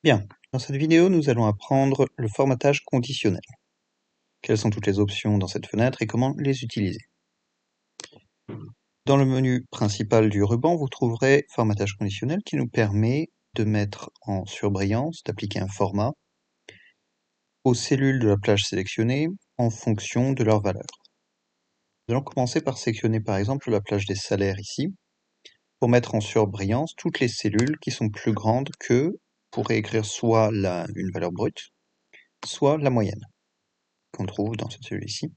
Bien, dans cette vidéo, nous allons apprendre le formatage conditionnel. Quelles sont toutes les options dans cette fenêtre et comment les utiliser. Dans le menu principal du ruban, vous trouverez formatage conditionnel qui nous permet de mettre en surbrillance, d'appliquer un format aux cellules de la plage sélectionnée en fonction de leur valeur. Nous allons commencer par sélectionner par exemple la plage des salaires ici, pour mettre en surbrillance toutes les cellules qui sont plus grandes que, pour écrire soit une valeur brute, soit la moyenne qu'on trouve dans cette cellule ici,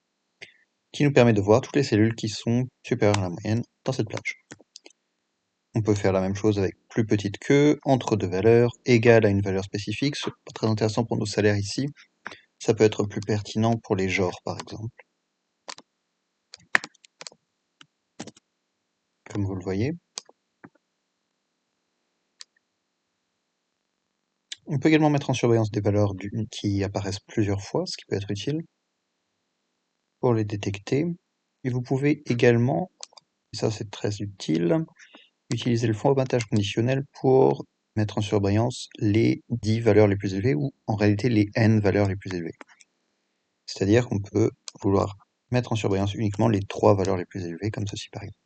qui nous permet de voir toutes les cellules qui sont supérieures à la moyenne dans cette plage. On peut faire la même chose avec plus petite que, entre deux valeurs, égale à une valeur spécifique. C'est pas très intéressant pour nos salaires ici. Ça peut être plus pertinent pour les genres, par exemple. Comme vous le voyez. On peut également mettre en surveillance des valeurs qui apparaissent plusieurs fois, ce qui peut être utile pour les détecter. Et vous pouvez également, et ça c'est très utile, utiliser le formatage conditionnel pour mettre en surbrillance les 10 valeurs les plus élevées ou en réalité les n valeurs les plus élevées. C'est-à-dire qu'on peut vouloir mettre en surbrillance uniquement les 3 valeurs les plus élevées, comme ceci par exemple.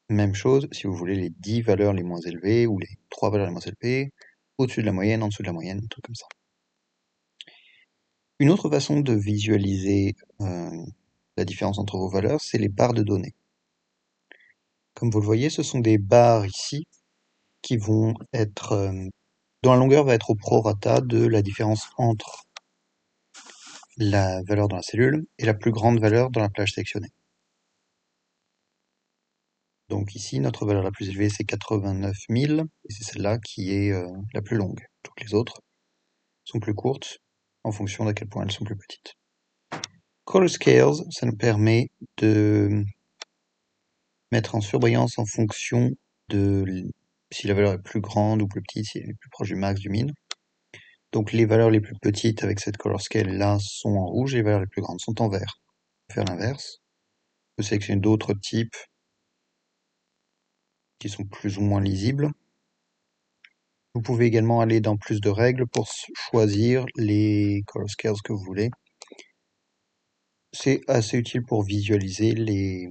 Même chose si vous voulez les 10 valeurs les moins élevées ou les 3 valeurs les moins élevées, au-dessus de la moyenne, en dessous de la moyenne, un truc comme ça. Une autre façon de visualiser la différence entre vos valeurs, c'est les barres de données. Comme vous le voyez, ce sont des barres ici qui vont être, dont la longueur va être au prorata de la différence entre la valeur dans la cellule et la plus grande valeur dans la plage sélectionnée. Donc ici, notre valeur la plus élevée, c'est 89 000, et c'est celle-là qui est la plus longue. Toutes les autres sont plus courtes, en fonction d'à quel point elles sont plus petites. Color Scales, ça nous permet de mettre en surbrillance en fonction de si la valeur est plus grande ou plus petite, si elle est plus proche du max, du min. Donc les valeurs les plus petites avec cette Color Scale là sont en rouge et les valeurs les plus grandes sont en vert. On peut faire l'inverse. On peut sélectionner d'autres types qui sont plus ou moins lisibles. Vous pouvez également aller dans plus de règles pour choisir les color scales que vous voulez. C'est assez utile pour visualiser les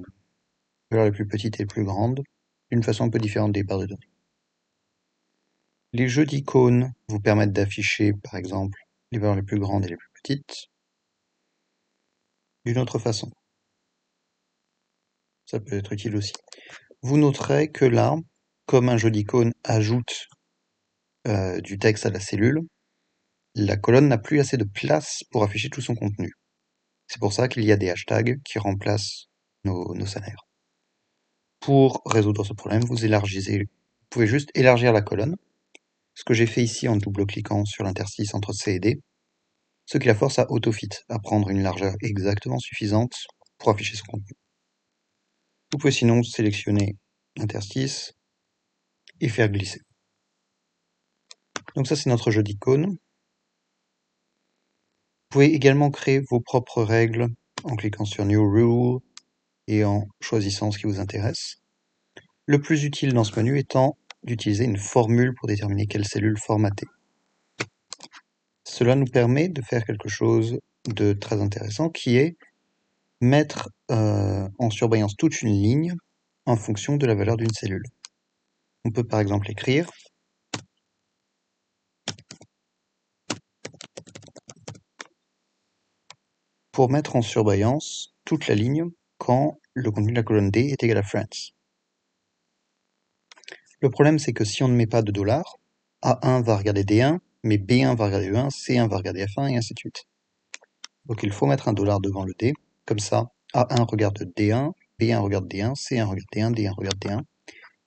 valeurs les plus petites et les plus grandes d'une façon un peu différente des barres de données. Les jeux d'icônes vous permettent d'afficher par exemple les valeurs les plus grandes et les plus petites d'une autre façon. Ça peut être utile aussi. Vous noterez que là, comme un jeu d'icônes ajoute du texte à la cellule, la colonne n'a plus assez de place pour afficher tout son contenu. C'est pour ça qu'il y a des hashtags qui remplacent nos salaires. Pour résoudre ce problème, vous pouvez juste élargir la colonne, ce que j'ai fait ici en double-cliquant sur l'interstice entre C et D, ce qui la force à autofit, à prendre une largeur exactement suffisante pour afficher son contenu. Vous pouvez sinon sélectionner l'interstice et faire glisser. Donc ça c'est notre jeu d'icônes. Vous pouvez également créer vos propres règles en cliquant sur New Rule et en choisissant ce qui vous intéresse. Le plus utile dans ce menu étant d'utiliser une formule pour déterminer quelle cellule formater. Cela nous permet de faire quelque chose de très intéressant qui est mettre en surbrillance toute une ligne en fonction de la valeur d'une cellule. On peut par exemple écrire pour mettre en surbrillance toute la ligne quand le contenu de la colonne D est égal à France. Le problème c'est que si on ne met pas de $, A1 va regarder D1, mais B1 va regarder E1, C1 va regarder F1 et ainsi de suite. Donc il faut mettre un $ devant le D, comme ça A1 regarde D1, B1 regarde D1, C1 regarde D1, D1 regarde D1,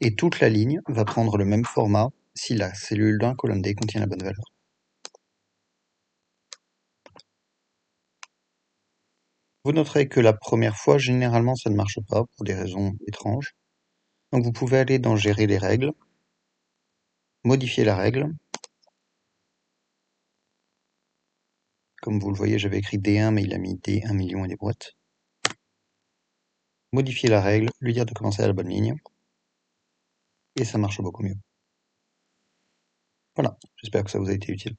et toute la ligne va prendre le même format si la cellule dans la colonne D contient la bonne valeur. Vous noterez que la première fois, généralement ça ne marche pas pour des raisons étranges. Donc vous pouvez aller dans Gérer les règles, modifier la règle. Comme vous le voyez, j'avais écrit D1, mais il a mis D1 million et des boîtes. Modifier la règle, lui dire de commencer à la bonne ligne, et ça marche beaucoup mieux. Voilà. J'espère que ça vous a été utile.